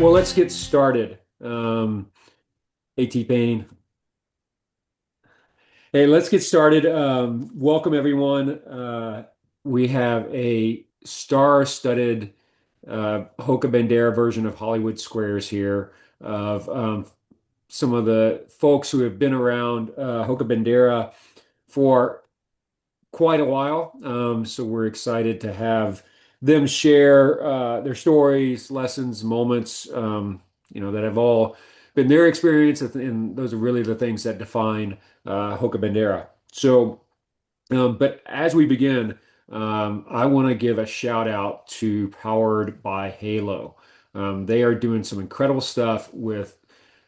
well, let's get started. AT Payne. Hey, let's get started. Welcome, everyone. We have a star-studded Hoka Bandera version of Hollywood Squares here of some of the folks who have been around Hoka Bandera for quite a while. So we're excited to have them share their stories, lessons, moments, that have all been their experience, and those are really the things that define Hoka Bandera. So, but as we begin, I want to give a shout out to Powered by Halo. They are doing some incredible stuff with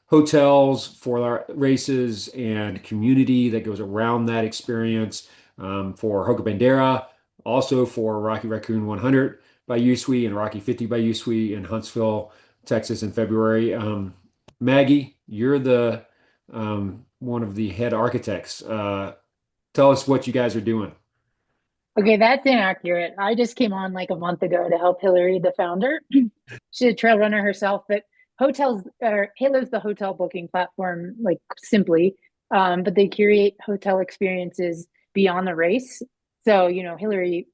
hotels for our races and community that goes around that experience for Hoka Bandera, also for Rocky Raccoon 100 by USWE and Rocky 50 by USWE in Huntsville, Texas in February. Maggie, you're the one of the head architects. Tell us what you guys are doing. Okay, that's inaccurate. I just came on like a month ago to help Hillary, the founder. She's a trail runner herself, but hotels or Halo's the hotel booking platform, like simply. But they curate hotel experiences beyond the race. So, Hillary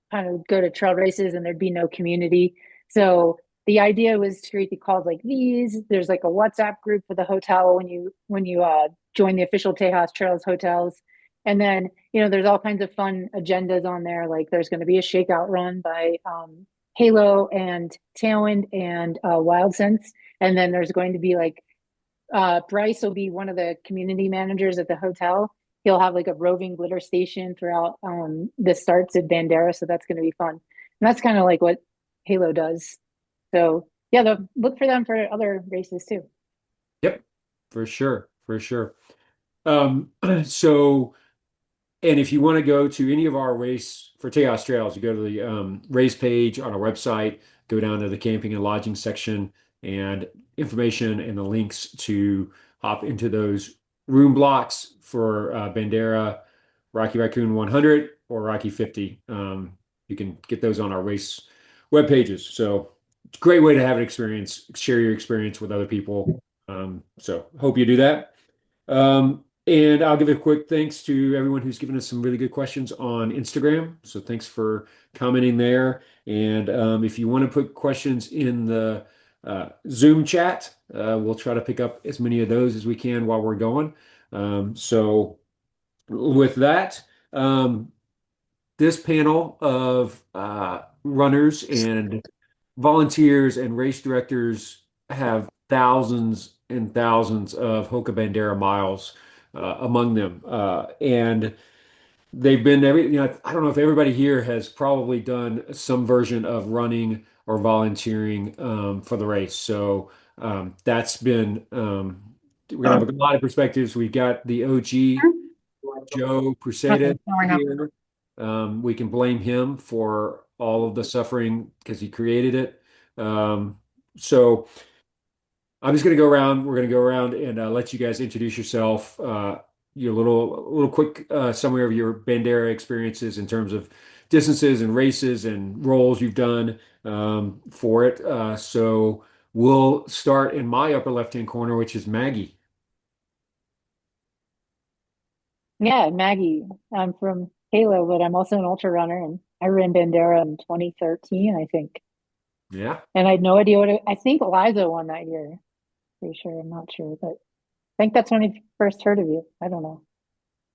kind of go to trail races and there'd be no community. So the idea was to create the calls like these. There's like a WhatsApp group for the hotel when you join the official Tejas Trails hotels. And then, there's all kinds of fun agendas on there. Like there's going to be a shakeout run by Halo and Tailwind and Wild Sense. And then there's going to be like Bryce will be one of the community managers at the hotel. He'll have like a roving glitter station throughout the starts at Bandera, so that's going to be fun. And that's kind of like what Halo does. So yeah, look for them for other races too. Yep, for sure, for sure. Um, so. And if you want to go to any of our race for Tejas Trails, you go to the race page on our website, go down to the camping and lodging section, and information and the links to hop into those room blocks for Bandera, Rocky Raccoon 100, or Rocky 50. You can get those on our race web pages. So it's a great way to have an experience, share your experience with other people. So hope you do that. And I'll give a quick thanks to everyone who's given us some really good questions on Instagram. So thanks for commenting there. And if you want to put questions in the Zoom chat, we'll try to pick up as many of those as we can while we're going. So with that, this panel of runners and volunteers and race directors have thousands and thousands of Hoka Bandera miles among them. And they've been I don't know if everybody here has probably done some version of running or volunteering for the race. So that's been, we're gonna have a lot of perspectives. We've got the OG Joe Pruseda Nothing. Don't worry now. here. We can blame him for all of the suffering because he created it. So I'm just going to go around. We're going to go around and let you guys introduce yourself. Your little quick summary of your Bandera experiences in terms of distances and races and roles you've done for it. So we'll start in my upper left-hand corner, which is Maggie. Yeah, Maggie. I'm from Halo, but I'm also an ultra runner, and I ran Bandera in 2013, I think. Yeah, And I had no idea I think Liza won that year. Pretty sure. I'm not sure, but I think that's when I first heard of you. I don't know.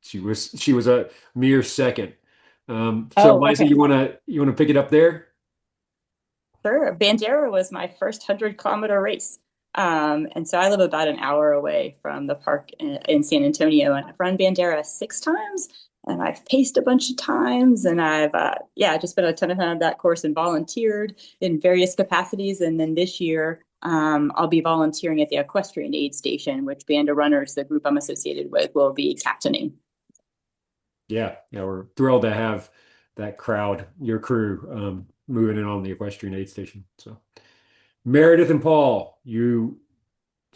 she was a mere second. So Oh, Liza, okay. you wanna pick it up there? Sure. Bandera was my first 100-kilometer race. And so I live about an hour away from the park in San Antonio, and I've run Bandera 6 times, and I've paced a bunch of times, and I've just spent a ton of time on that course and volunteered in various capacities. And then this year, I'll be volunteering at the equestrian aid station, which Banda Runners, the group I'm associated with, will be captaining. Yeah, yeah, we're thrilled to have that crowd, your crew, moving in on the equestrian aid station. So Meredith and Paul, you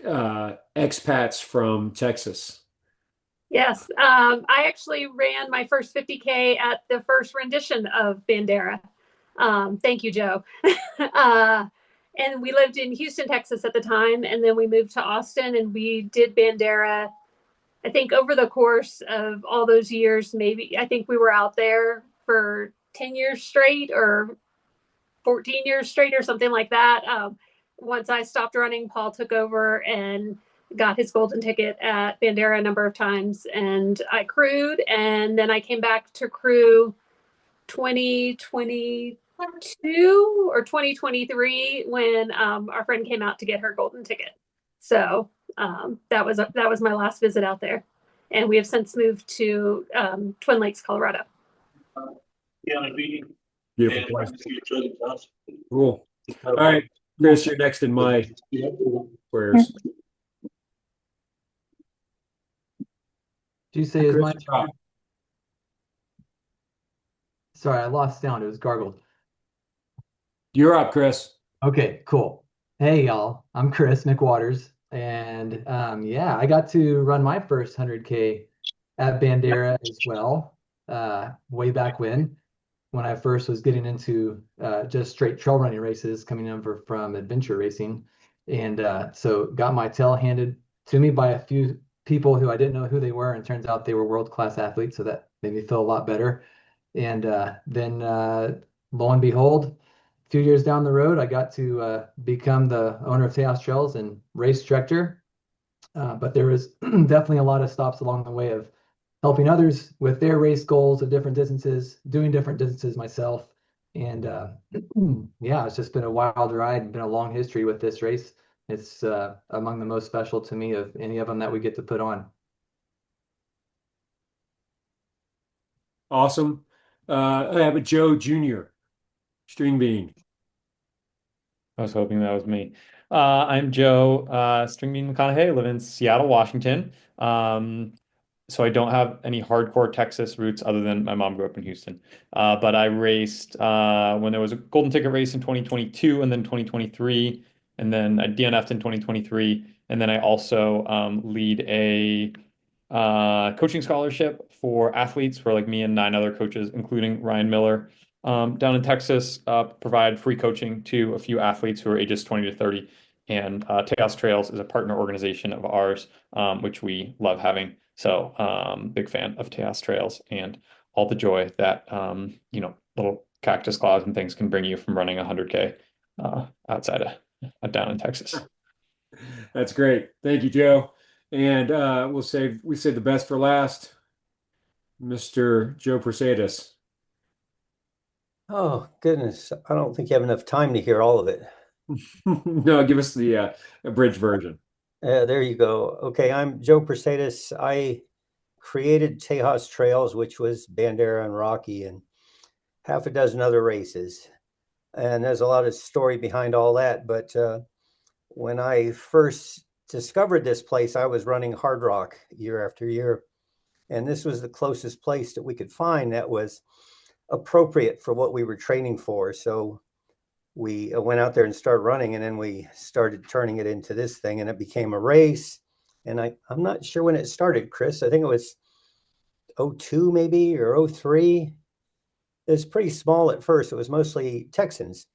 expats from Texas. Yes, I actually ran my first 50K at the first rendition of Bandera. Thank you, Joe. uh, and we lived in Houston, Texas at the time, and then we moved to Austin, and we did Bandera. I think over the course of all those years, maybe I think we were out there for 10 years straight or 14 years straight or something like that. Once I stopped running, Paul took over and got his golden ticket at Bandera a number of times, and I crewed, and then I came back to crew 2022 or 2023 when our friend came out to get her golden ticket. So that was my last visit out there, and we have since moved to Twin Lakes, Colorado. Beautiful place. Cool. All right, Chris, you're next in my squares. Did you say is Chris, my you're up. Sorry, I lost sound. It was gargled. You're up, Chris. Okay, cool. Hey, y'all. I'm Chris McWaters, and yeah, I got to run my first 100K at Bandera as well, way back when I first was getting into just straight trail running races, coming over from adventure racing, and so got my tail handed to me by a few people who I didn't know who they were, and turns out they were world-class athletes, so that made me feel a lot better. And then lo and behold, a few years down the road, I got to become the owner of Tejas Trails and race director. But there was definitely a lot of stops along the way of helping others with their race goals of different distances, doing different distances myself. And yeah, it's just been a wild ride and been a long history with this race. It's among the most special to me of any of them that we get to put on. Awesome. I have a Joe Jr. String Bean. I was hoping that was me. I'm Joe Stringbean McConaughey. I live in Seattle, Washington. So I don't have any hardcore Texas roots other than my mom grew up in Houston. But I raced when there was a golden ticket race in 2022 and then 2023, and then I DNF'd in 2023. And then I also lead a coaching scholarship for athletes for like me and 9 other coaches, including Ryan Miller, down in Texas, provide free coaching to a few athletes who are ages 20 to 30. And Tejas Trails is a partner organization of ours, which we love having. So big fan of Tejas Trails and all the joy that, little cactus claws and things can bring you from running 100K outside of down in Texas. That's great. Thank you, Joe. And we save the best for last, Mr. Joe Mercedes. Oh, goodness. I don't think you have enough time to hear all of it. No, give us the abridged version. There you go. Okay, I'm Joe Mercedes. I created Tejas Trails, which was Bandera and Rocky, and half a dozen other races. And there's a lot of story behind all that. But when I first discovered this place, I was running hard rock year after year. And this was the closest place that we could find that was appropriate for what we were training for. So we went out there and started running, and then we started turning it into this thing, and it became a race. And I'm not sure when it started, Chris. I think it was 02 maybe or 03. It was pretty small at first. It was mostly Texans,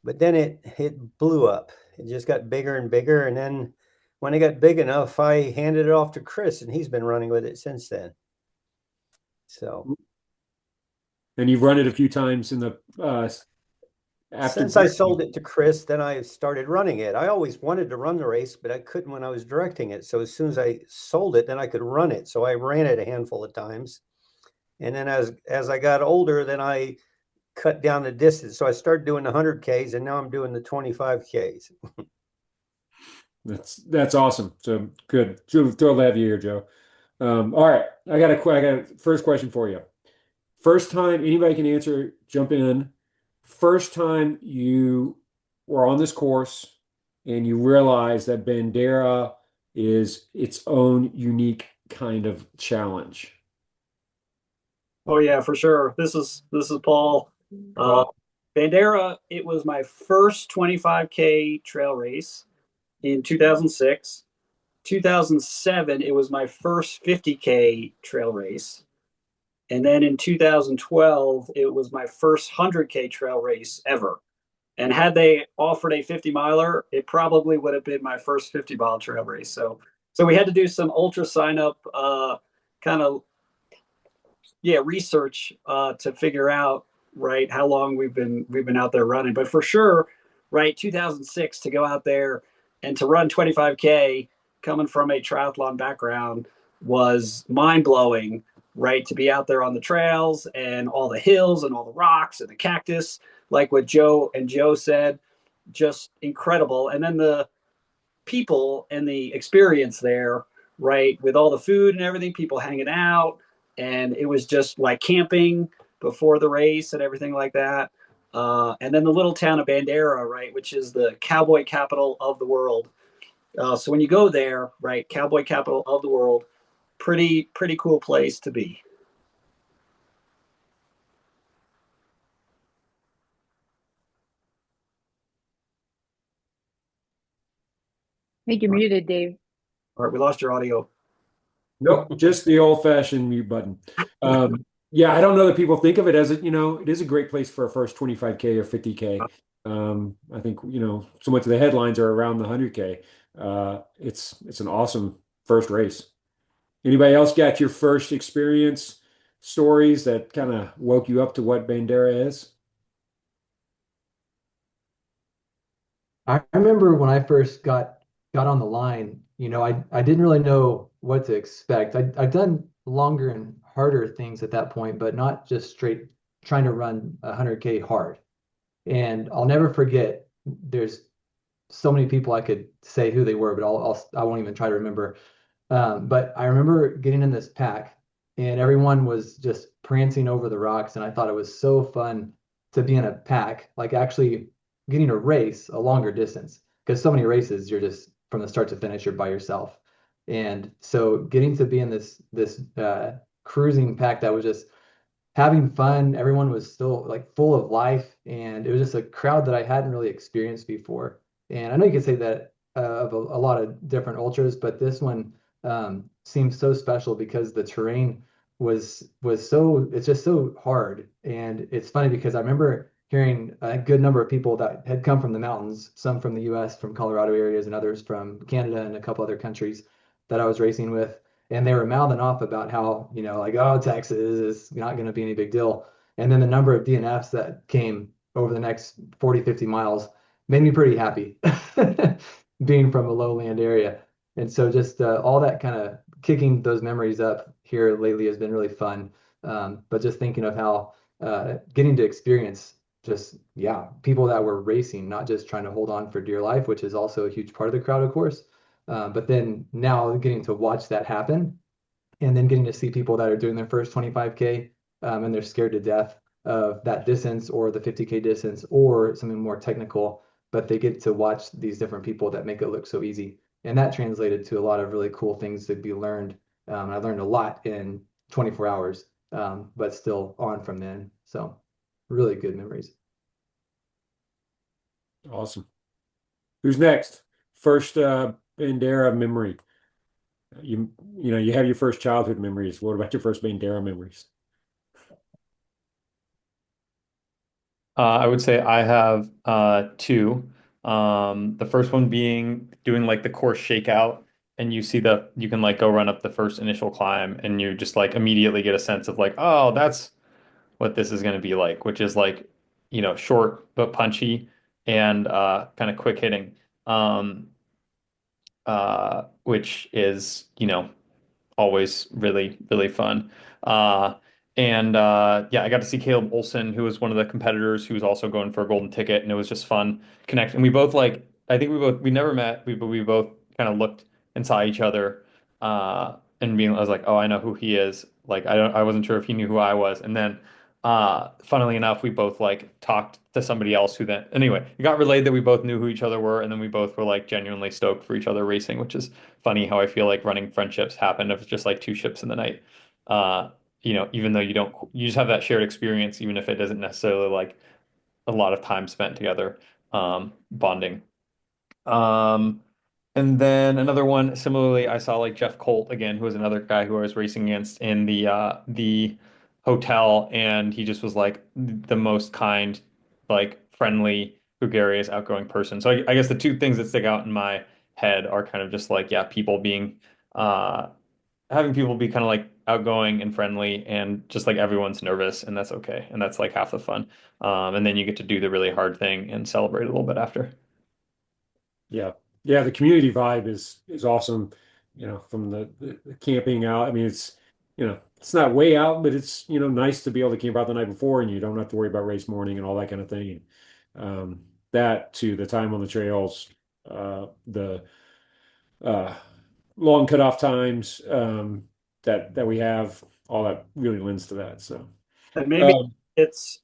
but then it blew up. It just got bigger and bigger. And then when it got big enough, I handed it off to Chris, and he's been running with it since then. So. And you've run it a few times in the Since I sold it to Chris, then I started running it. I always wanted to run the race, but I couldn't when I was directing it. So as soon as I sold it, then I could run it. So I ran it a handful of times. And then as I got older, then I cut down the distance. So I started doing the 100Ks, and now I'm doing the 25Ks. That's awesome. So good. Thrilled to have you here, Joe. All right, I got a first question for you. First time, anybody can answer, jump in. First time you were on this course and you realized that Bandera is its own unique kind of challenge. Oh yeah, for sure. This is Paul. Bandera, it was my first 25K trail race in 2006. 2007, it was my first 50K trail race. And then in 2012, it was my first 100K trail race ever. And had they offered a 50 miler, it probably would have been my first 50-mile trail race. So we had to do some ultra sign up kind of research to figure out right how long we've been out there running. But for sure, right, 2006 to go out there and to run 25K coming from a triathlon background was mind blowing. Right, to be out there on the trails and all the hills and all the rocks and the cactus, like what Joe said, just incredible. And then the people and the experience there, right, with all the food and everything, people hanging out, and it was just like camping before the race and everything like that. And then the little town of Bandera, right, which is the cowboy capital of the world. So when you go there, right, cowboy capital of the world, pretty cool place to be. I think you're muted, Dave. All right, we lost your audio. Nope, just the old-fashioned mute button. Yeah, I don't know that people think of it as it is a great place for a first 25K or 50K. I think, so much of the headlines are around the 100K. It's an awesome first race. Anybody else got your first experience stories that kind of woke you up to what Bandera is? I remember when I first got on the line, I didn't really know what to expect. I'd done longer and harder things at that point, but not just straight trying to run 100K hard. And I'll never forget, there's so many people I could say who they were, but I won't even try to remember. But I remember getting in this pack and everyone was just prancing over the rocks. And I thought it was so fun to be in a pack, like actually getting a race a longer distance. Because so many races, you're just from the start to finish, you're by yourself. And so getting to be in this cruising pack that was just having fun. Everyone was still like full of life, and it was just a crowd that I hadn't really experienced before. And I know you could say that of a lot of different ultras, but this one seemed so special because the terrain was so it's just so hard. And it's funny because I remember hearing a good number of people that had come from the mountains, some from the US, from Colorado areas, and others from Canada and a couple other countries that I was racing with, and they were mouthing off about how, like, oh, Texas is not going to be any big deal. And then the number of DNFs that came over the next 40, 50 miles made me pretty happy being from a lowland area. And so just all that kind of kicking those memories up here lately has been really fun. But just thinking of how getting to experience just, yeah, people that were racing, not just trying to hold on for dear life, which is also a huge part of the crowd, of course. But then now getting to watch that happen and then getting to see people that are doing their first 25K and they're scared to death of that distance or the 50K distance or something more technical, but they get to watch these different people that make it look so easy. And that translated to a lot of really cool things to be learned. I learned a lot in 24 hours, but still on from then. So really good memories. Awesome. Who's next? First Bandera memory. You have your first childhood memories. What about your first Bandera memories? I would say I have two. The first one being doing like the course shakeout, and you can like go run up the first initial climb, and you just like immediately get a sense of like, oh, that's what this is going to be like, which is like, short but punchy and kind of quick hitting, which is, always really, really fun. Uh, and yeah, I got to see Caleb Olson, who was one of the competitors who was also going for a golden ticket, and it was just fun connect. And we both like, I think we never met, but we both kind of looked and saw each other, I was like, oh, I know who he is. Like, I wasn't sure if he knew who I was. And then, funnily enough, we both like talked to somebody else who then, anyway, it got relayed that we both knew who each other were, and then we both were like genuinely stoked for each other racing, which is funny how I feel like running friendships happen if it's just like two ships in the night. Even though you just have that shared experience, even if it isn't necessarily like a lot of time spent together, bonding. Um, and then another one, similarly, I saw like Jeff Colt again, who was another guy who I was racing against in the hotel, and he just was like the most kind, like friendly, gregarious, outgoing person. So I guess the two things that stick out in my head are kind of just like, yeah, people being having people be kind of like outgoing and friendly and just like everyone's nervous and that's okay. And that's like half the fun. And then you get to do the really hard thing and celebrate a little bit after. Yeah. Yeah, the community vibe is awesome, from the camping out. I mean, it's not way out, but it's, nice to be able to camp out the night before and you don't have to worry about race morning and all that kind of thing. That to the time on the trails, the uh long cutoff times, that we have, all that really lends to that. So, And maybe um, it's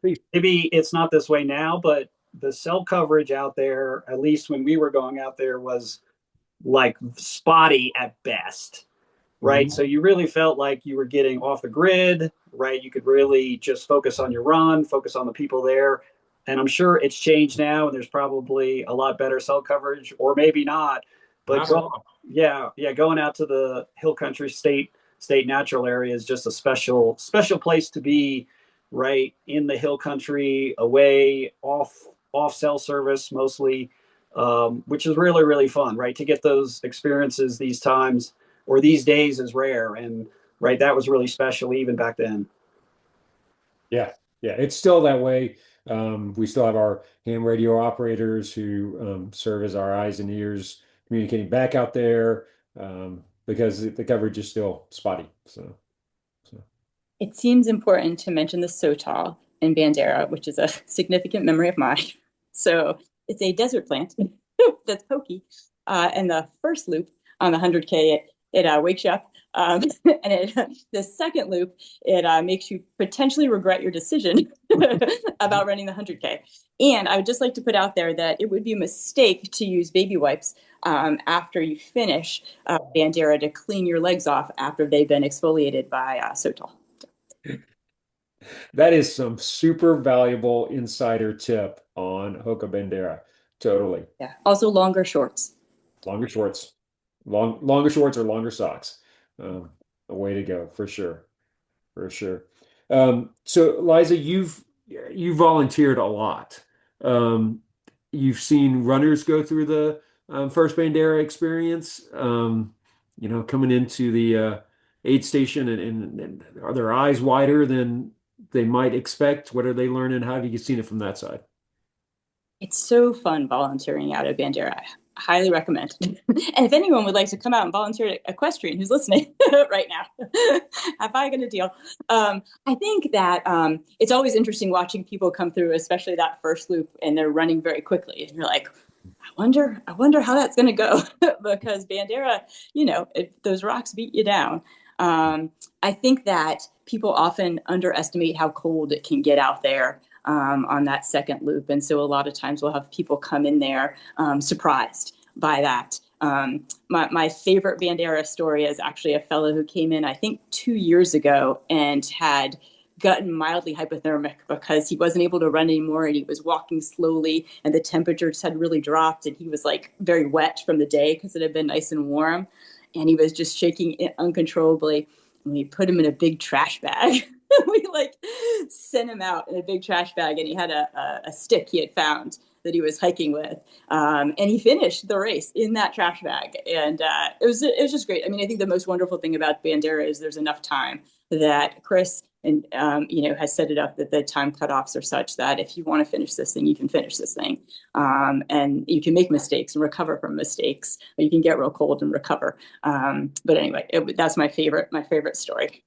maybe it's not this way now, but the cell coverage out there, at least when we were going out there, was like spotty at best, right? mhm. So you really felt like you were getting off the grid, right? You could really just focus on your run, focus on the people there. And I'm sure it's changed now, and there's probably a lot better cell coverage, or maybe not. But Not wrong. yeah, going out to the hill country state natural area is just a special place to be, right in the hill country, away off cell service mostly, which is really fun, right? To get those experiences these times or these days is rare, and right, that was really special even back then. Yeah, yeah, it's still that way. We still have our ham radio operators who, serve as our eyes and ears communicating back out there, because the coverage is still spotty. So. It seems important to mention the Sotal in Bandera, which is a significant memory of mine. So it's a desert plant that's pokey. And the first loop on the 100K, it wakes you up. The second loop, it makes you potentially regret your decision about running the 100K. And I would just like to put out there that it would be a mistake to use baby wipes after you finish Bandera to clean your legs off after they've been exfoliated by Sotal. That is some super valuable insider tip on Hoka Bandera. Totally. Yeah. Also longer shorts. Longer shorts, longer shorts or longer socks. Um, a way to go for sure, for sure. So Liza, you volunteered a lot. Um, you've seen runners go through the, first Bandera experience. Coming into the, aid station, and are their eyes wider than they might expect? What are they learning? How have you seen it from that side? It's so fun volunteering out at Bandera. I highly recommend. And if anyone would like to come out and volunteer at Equestrian who's listening right now, have I got a deal? I think that it's always interesting watching people come through, especially that first loop, and they're running very quickly. And you're like, I wonder how that's going to go because Bandera, those rocks beat you down. I think that people often underestimate how cold it can get out there on that second loop. And so a lot of times we'll have people come in there surprised by that. My favorite Bandera story is actually a fellow who came in, I think 2 years ago, and had gotten mildly hypothermic because he wasn't able to run anymore and he was walking slowly and the temperatures had really dropped and he was like very wet from the day because it had been nice and warm and he was just shaking uncontrollably. And we put him in a big trash bag. We like sent him out in a big trash bag and he had a stick he had found that he was hiking with. And he finished the race in that trash bag. And it was just great. I mean, I think the most wonderful thing about Bandera is there's enough time that Chris and has set it up that the time cutoffs are such that if you want to finish this thing, you can finish this thing, and you can make mistakes and recover from mistakes, or you can get real cold and recover. But anyway, that's my favorite story.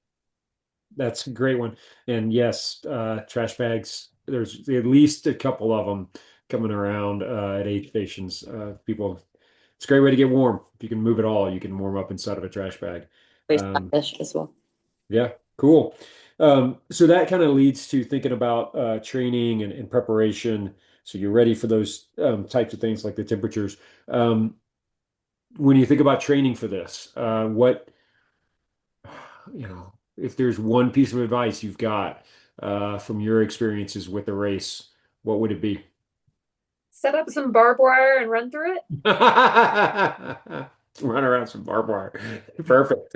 That's a great one. And yes, trash bags, there's at least a couple of them coming around, at aid stations. It's a great way to get warm. If you can move it all, you can warm up inside of a trash bag. Very Um, stylish as well. yeah, cool. So that kind of leads to thinking about, training and preparation. So you're ready for those, types of things like the temperatures. Um, when you think about training for this, if there's one piece of advice you've got, from your experiences with the race, what would it be? Set up some barbed wire and run through it. Run around some barbed wire. Perfect.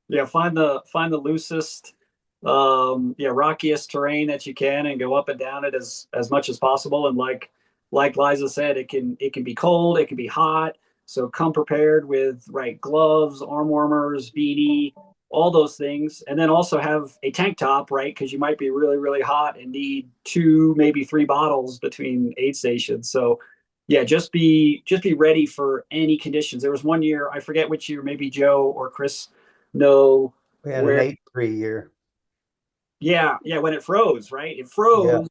Yeah, find the loosest yeah, rockiest terrain that you can and go up and down it as much as possible. And like Liza said, it can be cold, it can be hot. So come prepared with right gloves, arm warmers, beanie, all those things, and then also have a tank top, right? Because you might be really, really hot and need two, maybe three bottles between aid stations. So yeah, just be ready for any conditions. There was one year, I forget which year, maybe Joe or Chris know We had an where 8-3 year. yeah, when it froze, right? It Yeah. froze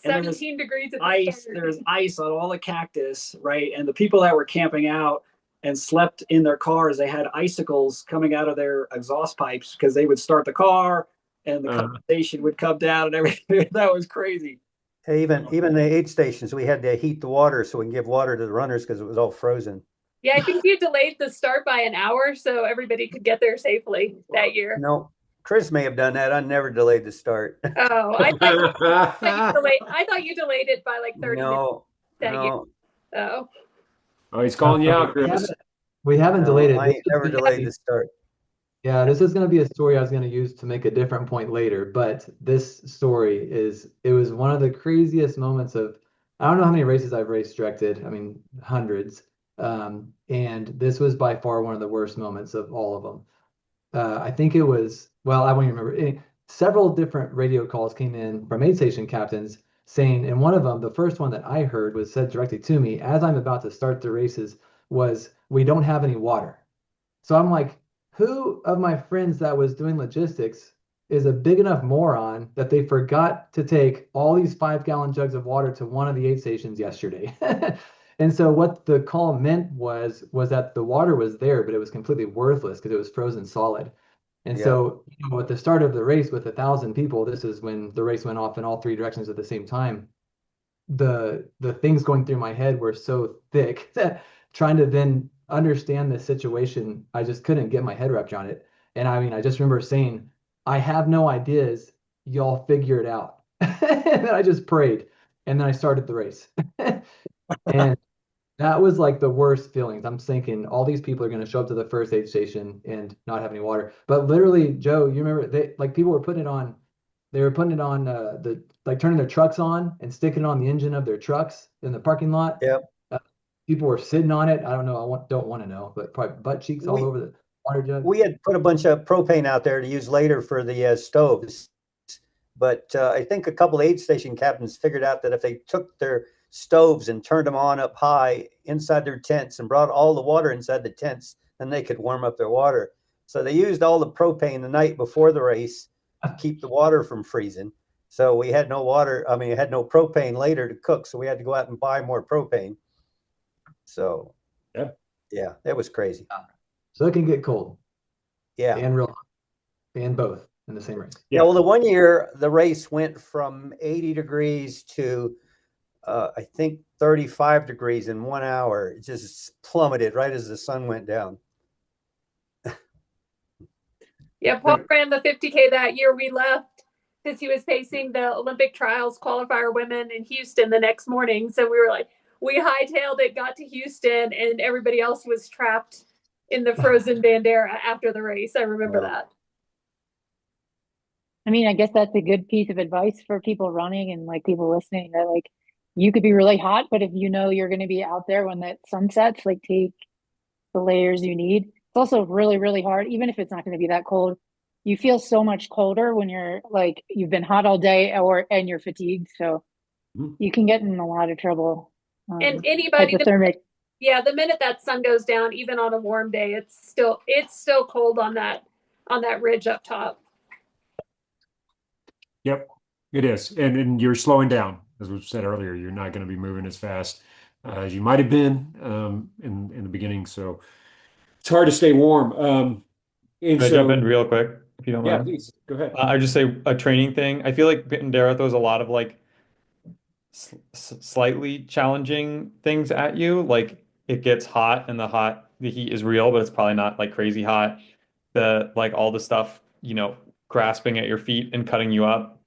and there was 17 degrees at the ice, start. there was ice on all the cactus, right? And the people that were camping out and slept in their cars, they had icicles coming out of their exhaust pipes because they would start the car and the Uh, condensation would come down and everything. That was crazy. Even the aid stations, we had to heat the water so we can give water to the runners because it was all frozen. Yeah, I think you delayed the start by an hour so everybody could get there safely that year. No, Chris may have done that. I never delayed the start. Oh, I thought you delayed it by like 30 minutes No, that year. no, Oh. oh, he's calling you out, We Chris. haven't no, delayed it. I This ain't is never gonna delayed be, the start. yeah, this is going to be a story I was going to use to make a different point later, but this story it was one of the craziest moments of, I don't know how many races I've race directed. I mean, hundreds. And this was by far one of the worst moments of all of them. I think it was, well, I won't even remember. Several different radio calls came in from aid station captains saying, and one of them, the first one that I heard was said directly to me as I'm about to start the races, was, "We don't have any water." So I'm like, who of my friends that was doing logistics is a big enough moron that they forgot to take all these 5 gallon jugs of water to one of the aid stations yesterday? And so what the call meant was that the water was there, but it was completely worthless because it was frozen solid. And Yeah, so, at the start of the race with 1,000 people, this is when the race went off in all three directions at the same time. The things going through my head were so thick that trying to then understand the situation, I just couldn't get my head wrapped around it. And I mean, I just remember saying, "I have no ideas. Y'all figure it out." And then I just prayed, and then I started the race. And that was like the worst feelings. I'm thinking all these people are going to show up to the first aid station and not have any water. But literally, Joe, you remember they like people were putting it on. They were putting it on the like turning their trucks on and sticking it on the engine of their trucks in the parking lot. yeah. Uh, People were sitting on it. I don't know. Don't want to know, but probably butt cheeks all We over the water jug. we had put a bunch of propane out there to use later for the stoves, but I think a couple aid station captains figured out that if they took their stoves and turned them on up high inside their tents and brought all the water inside the tents, then they could warm up their water. So they used all the propane the night before the race to keep the water from freezing. So we had no water. I mean, we had no propane later to cook, so we had to go out and buy more propane. So Yeah. yeah, that was crazy. So it can get cold Yeah. and real hot and both in the same race. Yeah, well, the one year the race went from 80 degrees to I think 35 degrees in 1 hour. It just plummeted right as the sun went down. Yeah, Paul ran the 50K that year. We left because he was pacing the Olympic trials qualifier women in Houston the next morning. So we were like, we hightailed it, got to Houston, and everybody else was trapped in the frozen Bandera after the race. I remember Yeah. that. I mean, I guess that's a good piece of advice for people running and like people listening that like you could be really hot, but if you know you're going to be out there when that sun sets, like take the layers you need. It's also really, really hard, even if it's not going to be that cold. You feel so much colder when you're like you've been hot all day and you're fatigued. So Mhm. you can get in a lot of trouble. And anybody, Hypothermic. yeah, the minute that sun goes down, even on a warm day, it's still cold on that ridge up top. Yep, it is. And you're slowing down, as we said earlier. You're not going to be moving as fast as you might have been in the beginning. So it's hard to stay warm. And Can I jump so, in real quick, if you don't yeah, mind? please go ahead. I just say a training thing. I feel like Bandera throws a lot of like slightly challenging things at you. Like it gets hot and the heat is real, but it's probably not like crazy hot. The like all the stuff, grasping at your feet and cutting you up.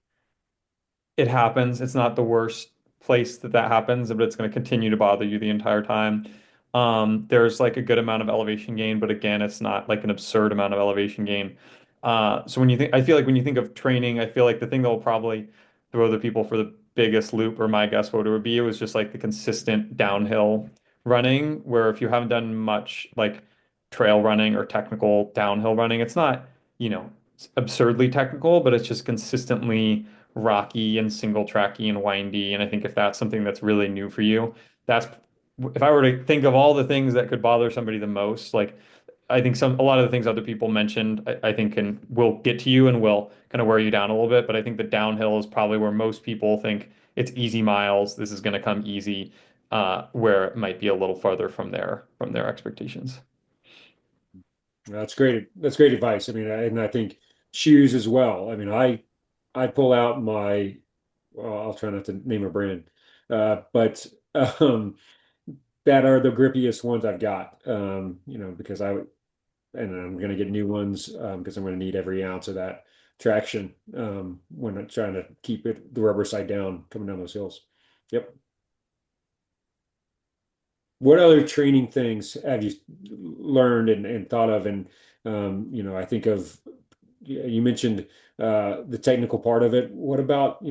It happens. It's not the worst place that happens, but it's going to continue to bother you the entire time. There's like a good amount of elevation gain, but again, it's not like an absurd amount of elevation gain. So I feel like when you think of training, I feel like the thing that will probably throw the people for the biggest loop, or my guess what it would be, it was just like the consistent downhill running, where if you haven't done much like trail running or technical downhill running, it's not, absurdly technical, but it's just consistently rocky and single tracky and windy. And I think if that's something that's really new for you, that's if I were to think of all the things that could bother somebody the most, like I think a lot of the things other people mentioned, I think will get to you and will kind of wear you down a little bit. But I think the downhill is probably where most people think it's easy miles. This is going to come easy, where it might be a little farther from their expectations. That's great. That's great advice. I mean, and I think shoes as well. I mean, I pull out my, well, I'll try not to name a brand, but um, that are the grippiest ones I've got. Because and I'm going to get new ones because I'm going to need every ounce of that traction when I'm trying to keep the rubber side down coming down those hills. Yep. What other training things have you learned and thought of? And I think of you mentioned the technical part of it. What about,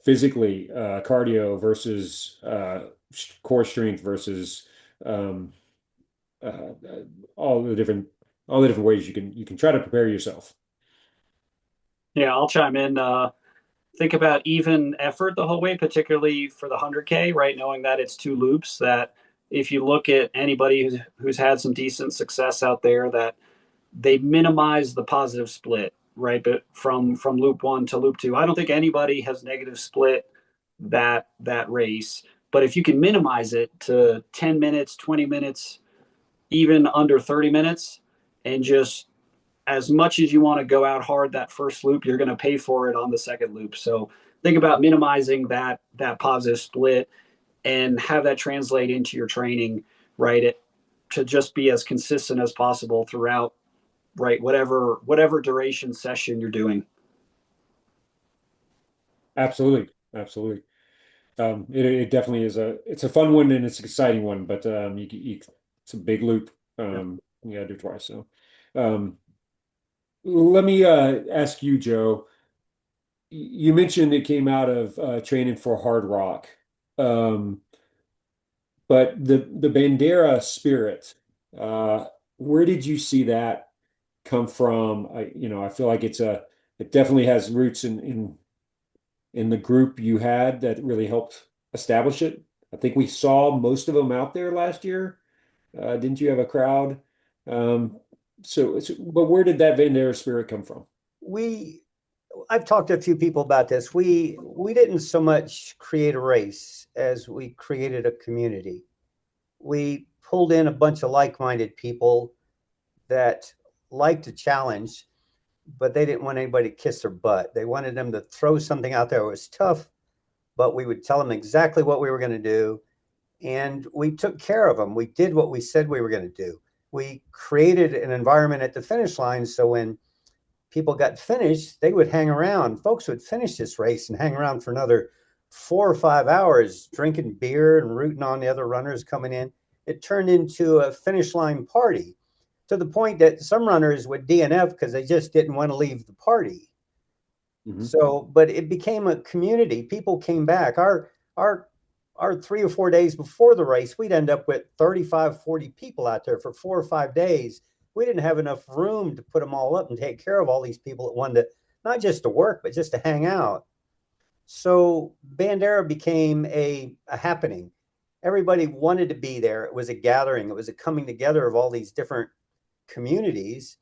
physically, cardio versus core strength versus um, uh, all the different ways you can try to prepare yourself. Yeah, I'll chime in. Think about even effort the whole way, particularly for the 100K, right? Knowing that it's two loops, that if you look at anybody who's had some decent success out there, that they minimize the positive split, right? But from loop one to loop two, I don't think anybody has negative split that race. But if you can minimize it to 10 minutes, 20 minutes, even under 30 minutes, and just as much as you want to go out hard that first loop, you're going to pay for it on the second loop. So think about minimizing that positive split and have that translate into your training, right? To just be as consistent as possible throughout, right? Whatever duration session you're doing. Absolutely, absolutely. It definitely is it's a fun one and it's an exciting one, but it's a big loop. Yeah. You gotta do it twice. So, um, let me ask you, Joe. You mentioned it came out of training for Hard Rock, um, but the Bandera spirit. Uh, where did you see that come from? I feel like it definitely has roots in the group you had that really helped establish it. I think we saw most of them out there last year. Didn't you have a crowd? Um, but where did that Bandera spirit come from? We I've talked to a few people about this. We didn't so much create a race as we created a community. We pulled in a bunch of like-minded people that liked a challenge, but they didn't want anybody to kiss their butt. They wanted them to throw something out there that was tough, but we would tell them exactly what we were going to do, and we took care of them. We did what we said we were going to do. We created an environment at the finish line so when people got finished, they would hang around. Folks would finish this race and hang around for another 4 or 5 hours, drinking beer and rooting on the other runners coming in. It turned into a finish line party to the point that some runners would DNF because they just didn't want to leave the party. Mhm. So, but it became a community. People came back. Our 3 or 4 days before the race, we'd end up with 35, 40 people out there for 4 or 5 days. We didn't have enough room to put them all up and take care of all these people that wanted to, not just to work, but just to hang out. So Bandera became a happening. Everybody wanted to be there. It was a gathering. It was a coming together of all these different communities.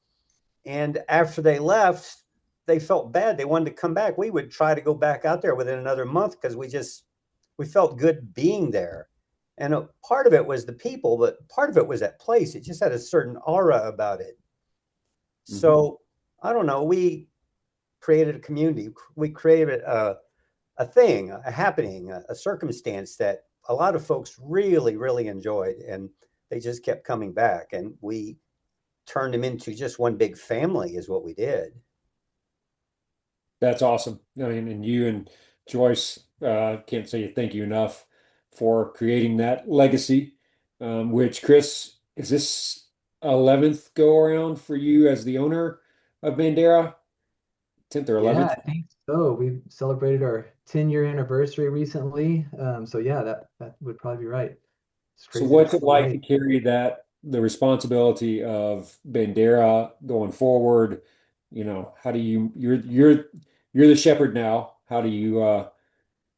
And after they left, they felt bad. They wanted to come back. We would try to go back out there within another month because we felt good being there. And part of it was the people, but part of it was that place. It just had a certain aura about it. Mhm. So I don't know. We created a community. We created a thing, a happening, a circumstance that a lot of folks really, really enjoyed. And they just kept coming back. And we turned them into just one big family, is what we did. That's awesome. I mean, and you and Joyce can't say thank you enough for creating that legacy. Which, Chris, is this 11th go around for you as the owner? of Bandera, 10th or Yeah, 11th. I think so. We celebrated our 10-year anniversary recently. So yeah, that would probably be right. It's So crazy to what's go it like to away. carry the responsibility of Bandera going forward? How do you're the shepherd now. How do you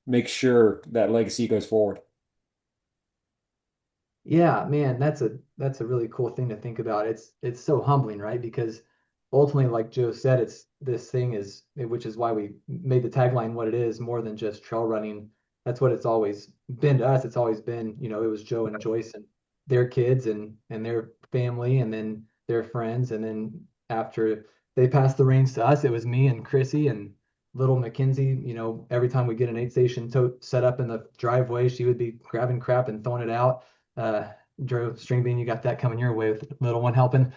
make sure that legacy goes forward? Yeah, man, that's a really cool thing to think about. It's so humbling, right? Because ultimately, like Joe said, it's this thing is which is why we made the tagline what it is, more than just trail running. That's what it's always been to us. It's always been, it was Joe and Joyce and their kids and their family and then their friends. And then after they passed the reins to us, it was me and Chrissy and little Mackenzie. Every time we get an aid station tote set up in the driveway, she would be grabbing crap and throwing it out. Drew String Bean, you got that coming your way with little one helping.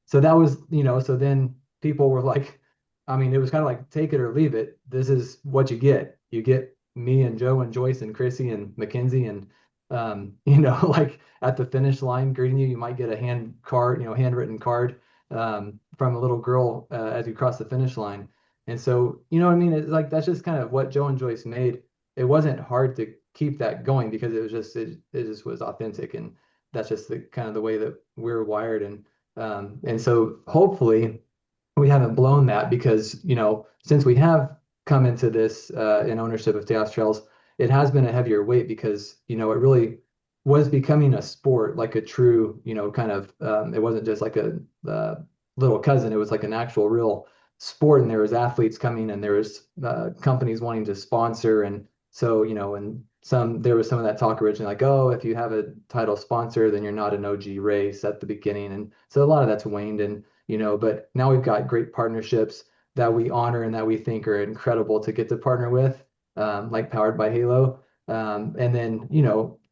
So that was, so then people were like, I mean, it was kind of like take it or leave it. This is what you get. You get me and Joe and Joyce and Chrissy and Mackenzie and like at the finish line greeting you, you might get a handwritten card from a little girl as you cross the finish line. And so, you know what I mean? It's like that's just kind of what Joe and Joyce made. It wasn't hard to keep that going because it just was authentic, and that's just the kind of the way that we're wired. And so hopefully we haven't blown that because since we have come into this in ownership of Tejas Trails, it has been a heavier weight because it really was becoming a sport, like a true kind of it wasn't just like a little cousin, it was like an actual real sport, and there was athletes coming and there was companies wanting to sponsor. And so and there was some of that talk originally like, oh, if you have a title sponsor then you're not an OG race at the beginning, and so a lot of that's waned. And but now we've got great partnerships that we honor and that we think are incredible to get to partner with, like Powered by Halo. And then,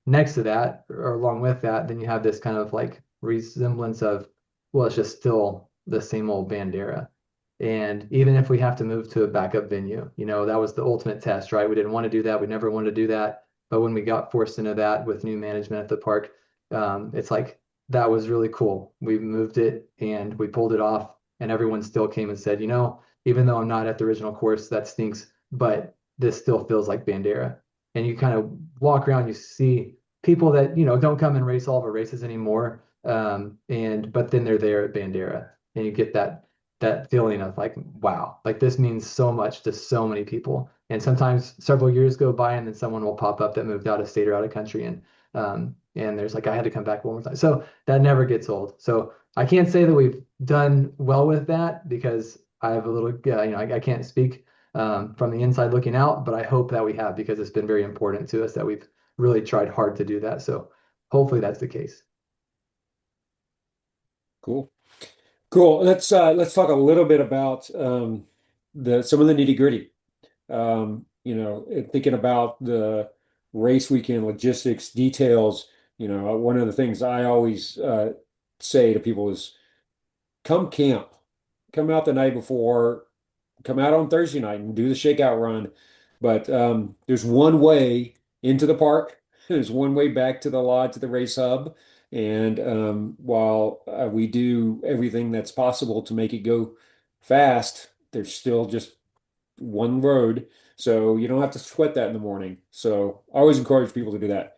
next to that, or along with that, then you have this kind of like resemblance of, well, it's just still the same old Bandera. And even if we have to move to a backup venue, that was the ultimate test, right? We didn't want to do that. We never wanted to do that. But when we got forced into that with new management at the park, it's like, that was really cool. We moved it and we pulled it off, and everyone still came and said, even though I'm not at the original course, that stinks, but this still feels like Bandera. And you kind of walk around, you see people that, don't come and race all of our races anymore. But then they're there at Bandera, and you get that feeling of like, wow, like this means so much to so many people. And sometimes several years go by and then someone will pop up that moved out of state or out of country, and there's like, I had to come back one more time. So that never gets old. So I can't say that we've done well with that because I have a little, I can't speak from the inside looking out, but I hope that we have, because it's been very important to us that we've really tried hard to do that. So hopefully that's the case. Cool. Cool. Let's talk a little bit about the some of the nitty-gritty. Thinking about the race weekend logistics details, one of the things I always say to people is come camp, come out the night before, come out on Thursday night and do the shakeout run. But there's one way into the park. There's one way back to the lodge, to the race hub. And while we do everything that's possible to make it go fast, there's still just one road. So you don't have to sweat that in the morning. So I always encourage people to do that.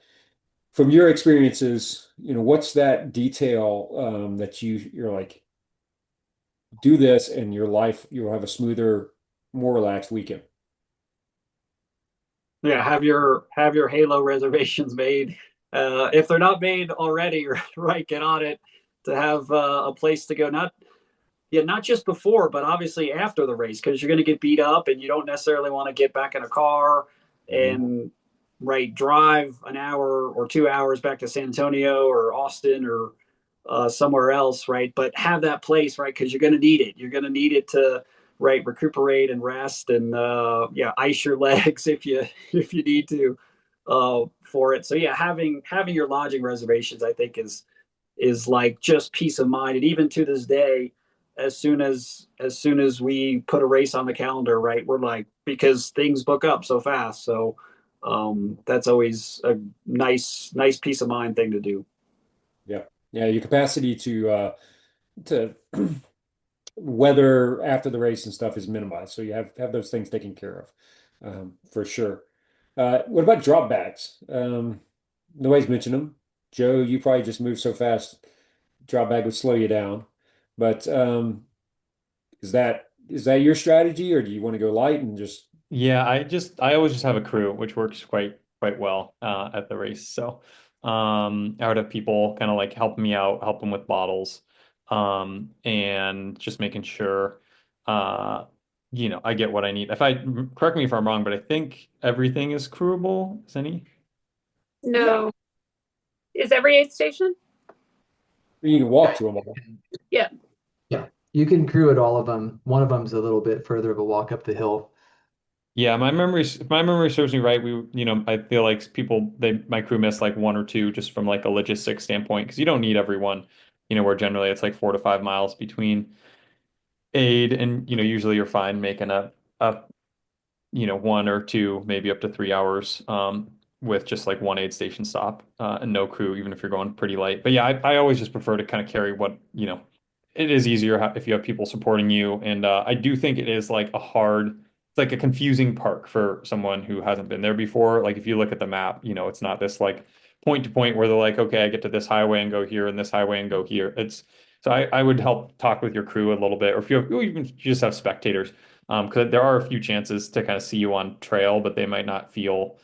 From your experiences, what's that detail that you're like, do this and your life, you'll have a smoother, more relaxed weekend. Yeah, have your Halo reservations made. If they're not made already, right, get on it to have a place to go. Not just before, but obviously after the race, because you're going to get beat up and you don't necessarily want to get back in a car and right drive an hour or 2 hours back to San Antonio or Austin or somewhere else, right? But have that place, right? Because you're going to need it. You're going to need it to right recuperate and rest and ice your legs if you need to for it. So yeah, having your lodging reservations, I think is like just peace of mind. And even to this day, as soon as we put a race on the calendar, right, we're like, because things book up so fast. So that's always a nice peace of mind thing to do. Yeah. Yeah. Your capacity to weather after the race and stuff is minimized. So you have those things taken care of, for sure. What about drop bags? Nobody's mentioned them. Joe, you probably just move so fast, drop bag would slow you down. But is that your strategy, or do you want to go light and just Yeah, I always just have a crew, which works quite well at the race. So I would have people kind of like help me out, help them with bottles, and just making sure I get what I need. If I correct me if I'm wrong, but I think everything is crewable, is any? No. Is every aid station? you can walk to them all? Yeah. Yeah, you can crew at all of them. One of them's a little bit further of a walk up the hill. Yeah, if my memory serves me right, I feel like my crew missed like one or two just from like a logistics standpoint because you don't need everyone, where generally it's like 4 to 5 miles between aid and, usually you're fine making a 1 or 2, maybe up to 3 hours, with just like one aid station stop, and no crew, even if you're going pretty light. But yeah, I always just prefer to kind of carry it is easier if you have people supporting you. And I do think it is like it's like a confusing park for someone who hasn't been there before. Like if you look at the map, it's not this like point to point where they're like, okay, I get to this highway and go here and this highway and go here. So I would help talk with your crew a little bit, or if or even if you just have spectators, because there are a few chances to kind of see you on trail, but they might not feel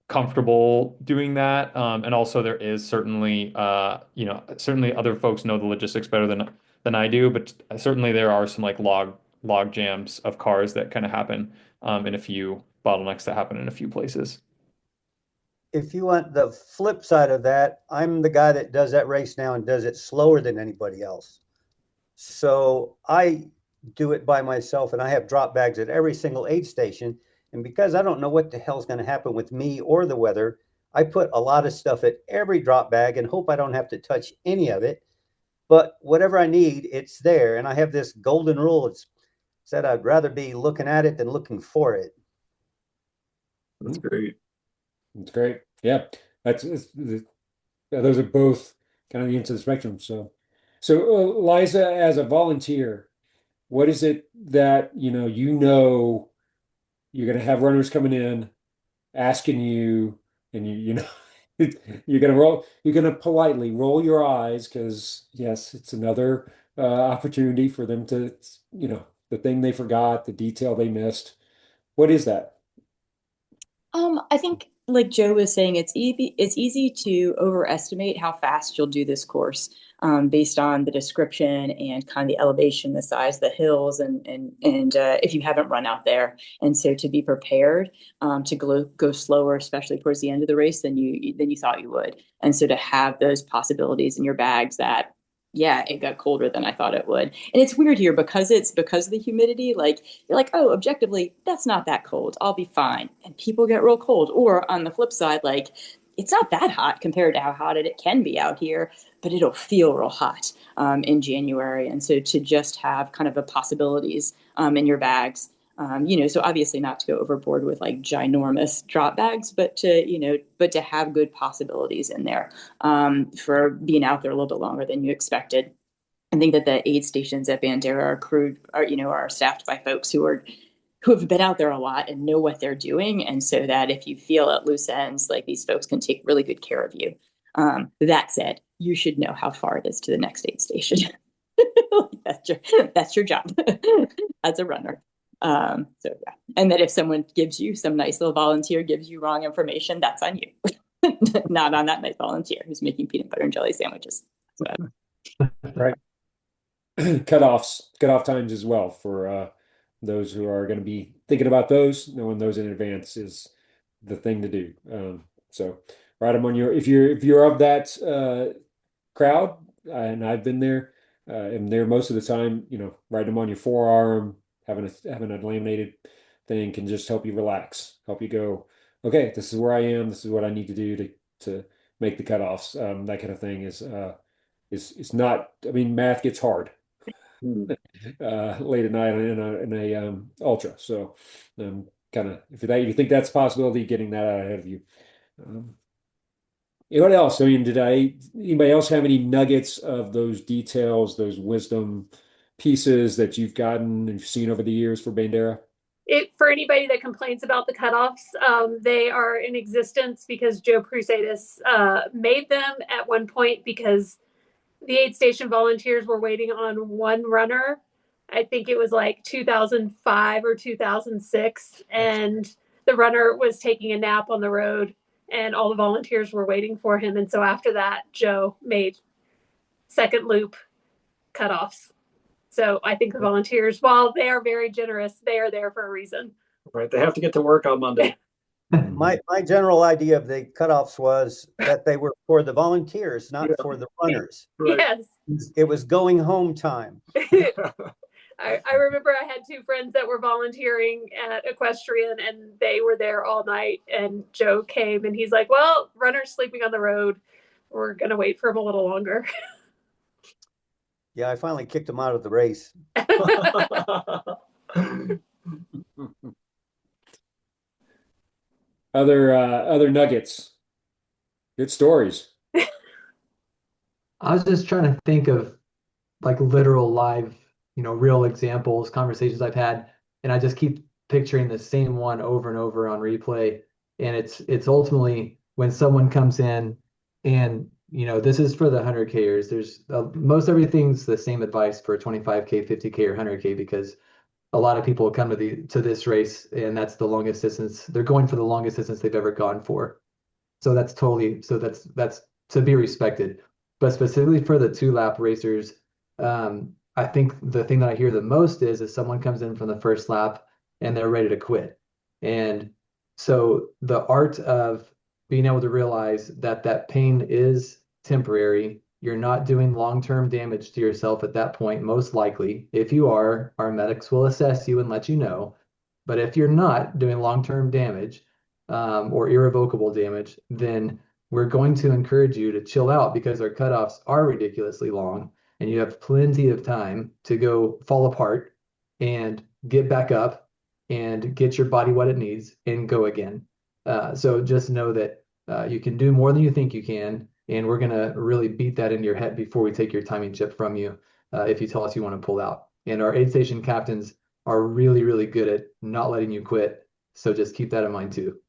comfortable doing that. And also there is certainly other folks know the logistics better than I do, but certainly there are some like log jams of cars that kind of happen, in a few bottlenecks that happen in a few places. If you want the flip side of that, I'm the guy that does that race now and does it slower than anybody else. So I do it by myself and I have drop bags at every single aid station. And because I don't know what the hell's going to happen with me or the weather, I put a lot of stuff at every drop bag and hope I don't have to touch any of it. But whatever I need, it's there. And I have this golden rule. It's said I'd rather be looking at it than looking for it. That's great. It's great. Yeah, those are both kind of the ends of the spectrum. So, Liza, as a volunteer, what is it that you're going to have runners coming in asking you, and you're going to politely roll your eyes because yes, it's another opportunity for them to, the thing they forgot, the detail they missed. What is that? I think, like Joe was saying, it's easy to overestimate how fast you'll do this course, based on the description and kind of the elevation, the size of the hills, and if you haven't run out there. And so to be prepared, to go slower, especially towards the end of the race than you thought you would. And so to have those possibilities in your bags that, yeah, it got colder than I thought it would. And it's weird here because of the humidity. Like you're like, oh, objectively, that's not that cold. I'll be fine. And people get real cold. Or on the flip side, like it's not that hot compared to how hot it can be out here, but it'll feel real hot, in January. And so to just have kind of the possibilities, in your bags. So obviously not to go overboard with like ginormous drop bags, but to have good possibilities in there, for being out there a little bit longer than you expected. I think that the aid stations at Bandera are staffed by folks who have been out there a lot and know what they're doing, and so that if you feel at loose ends, like these folks can take really good care of you. That said, you should know how far it is to the next aid station. That's your job as a runner. So yeah, and that if someone gives you some nice little volunteer gives you wrong information, that's on you, not on that nice volunteer who's making peanut butter and jelly sandwiches. Right. Cutoff times as well for those who are going to be thinking about those. Knowing those in advance is the thing to do. So write them on your if you're of that crowd, and I've been there, and there most of the time, write them on your forearm. Having a laminated thing can just help you relax, help you go, okay, this is where I am. This is what I need to do to make the cutoffs. That kind of thing is not. I mean, math gets hard late at night in a ultra. So kind of if you think that's a possibility, getting that out ahead of you. Um, what else? I mean, did anybody else have any nuggets of those details, those wisdom pieces that you've gotten and seen over the years for Bandera? For anybody that complains about the cutoffs, they are in existence because Joe Crusadis made them at one point because the aid station volunteers were waiting on one runner. I think it was like 2005 or 2006, and the runner was taking a nap on the road, and all the volunteers were waiting for him. And so after that, Joe made second loop cutoffs. So I think the volunteers, while they are very generous, they are there for a reason. Right. They have to get to work on Monday. My general idea of the cutoffs was that they were for the volunteers, not for the runners. Right. Yes. It was going home time. I remember I had two friends that were volunteering at Equestrian, and they were there all night, and Joe came and he's like, well, runner's sleeping on the road. We're going to wait for him a little longer. Yeah, I finally kicked him out of the race. Other nuggets, good stories. I was just trying to think of like literal live, real examples, conversations I've had, and I just keep picturing the same one over and over on replay. And it's ultimately when someone comes in and this is for the 100Kers. There's most everything's the same advice for 25K, 50K, or 100K because a lot of people come to this race and that's the longest distance. They're going for the longest distance they've ever gone for. So that's to be respected. But specifically for the 2-lap racers, I think the thing that I hear the most is someone comes in from the first lap and they're ready to quit. And so the art of being able to realize that pain is temporary. You're not doing long-term damage to yourself at that point, most likely. If you are, our medics will assess you and let you know. But if you're not doing long-term damage or irrevocable damage, then we're going to encourage you to chill out because our cutoffs are ridiculously long and you have plenty of time to go fall apart and get back up and get your body what it needs and go again. So just know that you can do more than you think you can, and we're going to really beat that into your head before we take your timing chip from you if you tell us you want to pull out. And our aid station captains are really, really good at not letting you quit. So just keep that in mind too.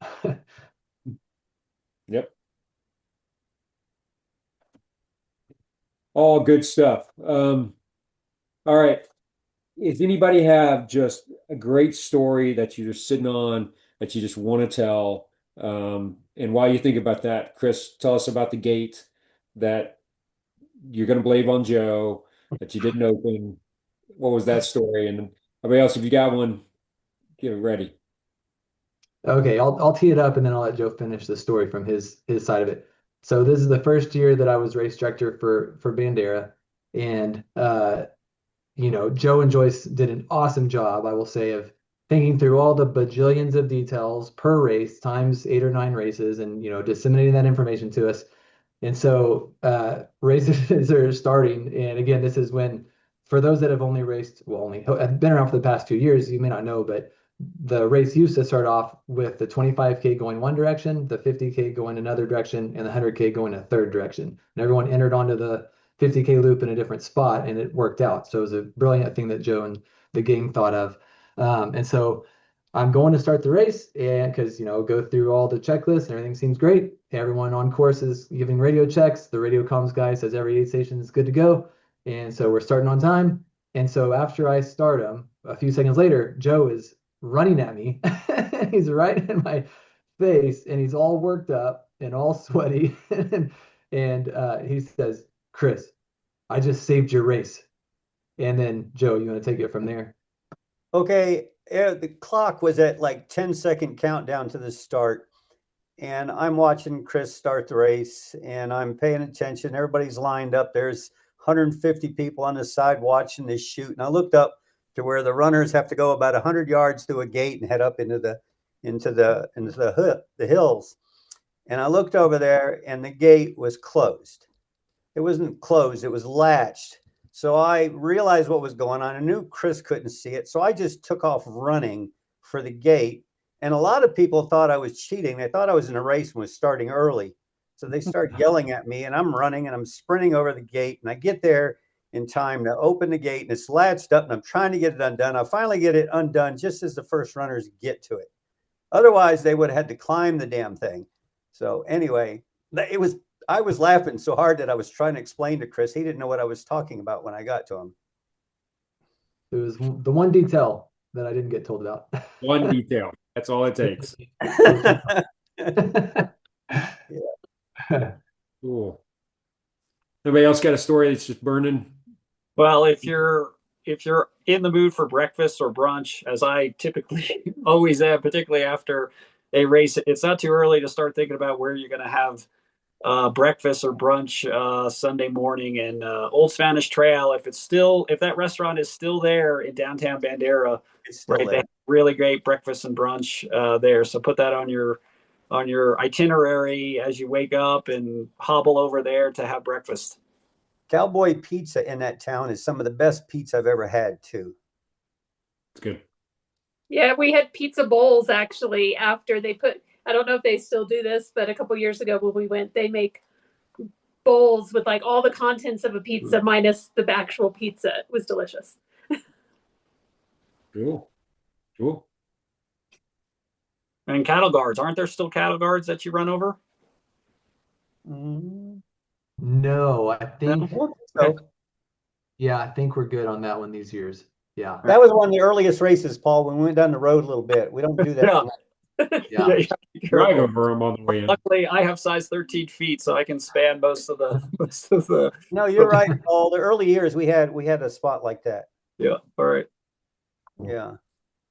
Yep. All good stuff. All right. Does anybody have just a great story that you're just sitting on that you just want to tell? And while you think about that, Chris, tell us about the gate that you're going to blame on Joe that you didn't open. What was that story? And everybody else, if you got one, get it ready. Okay, I'll tee it up and then I'll let Joe finish the story from his side of it. So this is the first year that I was race director for Bandera, and Joe and Joyce did an awesome job, I will say, of thinking through all the bajillions of details per race times 8 or 9 races, and disseminating that information to us. And so races are starting, and again, this is when, for those that have only raced, well, only have been around for the past 2 years, you may not know, but the race used to start off with the 25K going one direction, the 50K going another direction, and the 100K going a third direction. And everyone entered onto the 50K loop in a different spot, and it worked out. So it was a brilliant thing that Joe and the game thought of. And so I'm going to start the race, and because go through all the checklists and everything seems great. Everyone on course is giving radio checks. The radio comms guy says every aid station is good to go, and so we're starting on time. And so after I start them, a few seconds later, Joe is running at me. He's right in my face, and he's all worked up and all sweaty, and he says, "Chris, I just saved your race." And then Joe, you want to take it from there? Okay, the clock was at like 10-second countdown to the start. And I'm watching Chris start the race and I'm paying attention. Everybody's lined up. There's 150 people on the side watching this shoot. And I looked up to where the runners have to go about 100 yards through a gate and head up into the hills. And I looked over there and the gate was closed. It wasn't closed, it was latched. So I realized what was going on. I knew Chris couldn't see it. So I just took off running for the gate. And a lot of people thought I was cheating. They thought I was in a race and was starting early. So they start yelling at me and I'm running and I'm sprinting over the gate. And I get there in time to open the gate, and it's latched up, and I'm trying to get it undone. I finally get it undone just as the first runners get to it. Otherwise, they would have had to climb the damn thing. So anyway, I was laughing so hard that I was trying to explain to Chris. He didn't know what I was talking about when I got to him. It was the one detail that I didn't get told about. One detail. That's all it takes. Cool. Anybody else got a story that's just burning? Well, if you're in the mood for breakfast or brunch, as I typically always am, particularly after a race, it's not too early to start thinking about where you're going to have breakfast or brunch Sunday morning. And Old Spanish Trail, if that restaurant is still there in downtown Bandera, It's still right, they there. have really great breakfast and brunch there. So put that on your itinerary as you wake up and hobble over there to have breakfast. Cowboy pizza in that town is some of the best pizza I've ever had too. It's good. Yeah, we had pizza bowls actually after they put, I don't know if they still do this, but a couple years ago when we went, they make bowls with like all the contents of a pizza minus the actual pizza. It was delicious. Cool. Cool. And cattle guards, aren't there still cattle guards that you run over? No, I think, So yeah, I think we're good on that one these years. Yeah. that was one of the earliest races, Paul, when we went down the road a little bit. We don't do that. Yeah. anymore. Yeah. You gotta be Drive careful. over them on the way in. Luckily, I have size 13 feet, so I can span most of the. No, you're right, Paul. The early years we had a spot like that. Yeah. All right. Yeah.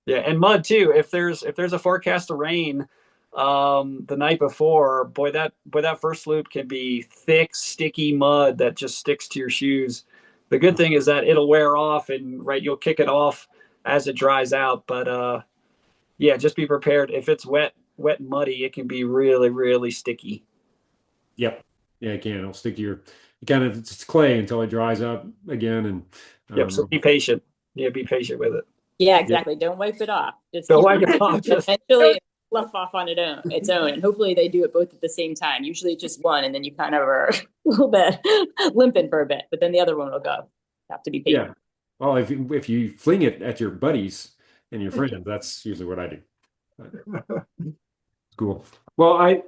Yeah, and mud too. If there's a forecast of rain the night before, boy, that first loop can be thick, sticky mud that just sticks to your shoes. The good thing is that it'll wear off, and you'll kick it off as it dries out. But yeah, just be prepared. If it's wet and muddy, it can be really, really sticky. Yep. Yeah, it can. It'll stick to your it's clay until it dries up again. And Yep. So be patient. Yeah, be patient with it. Yeah, exactly. Don't wipe it off. Just Don't wipe it off. eventually it'll fluff off on its own. And hopefully they do it both at the same time. Usually it's just one, and then you kind of are a little bit limping for a bit, but then the other one will go. Have to be patient. yeah. Well, if you fling it at your buddies and your friends, that's usually what I do. Cool. Well,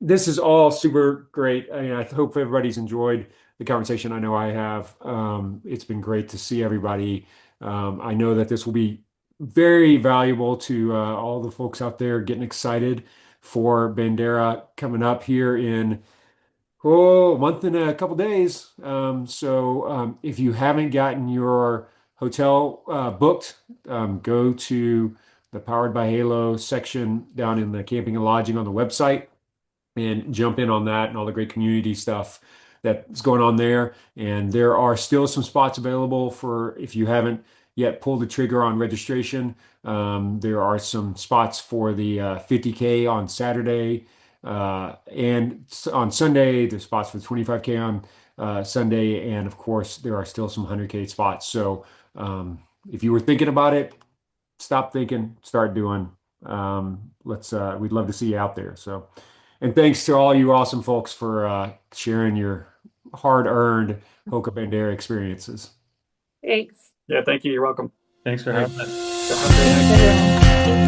this is all super great. I mean, I hope everybody's enjoyed the conversation. I know I have. It's been great to see everybody. I know that this will be very valuable to all the folks out there getting excited for Bandera coming up here in a month and a couple days. So if you haven't gotten your hotel booked, go to the Powered by Halo section down in the camping and lodging on the website and jump in on that and all the great community stuff that's going on there. And there are still some spots available for if you haven't yet pulled the trigger on registration. There are some spots for the 50K on Saturday. And on Sunday, there's spots for 25K on Sunday. And of course, there are still some 100K spots. So if you were thinking about it, stop thinking, start doing. We'd love to see you out there. So, and thanks to all you awesome folks for sharing your hard-earned Hoka Bandera experiences. Thanks. Yeah, thank you. You're welcome. Thanks for having us.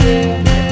Thank you.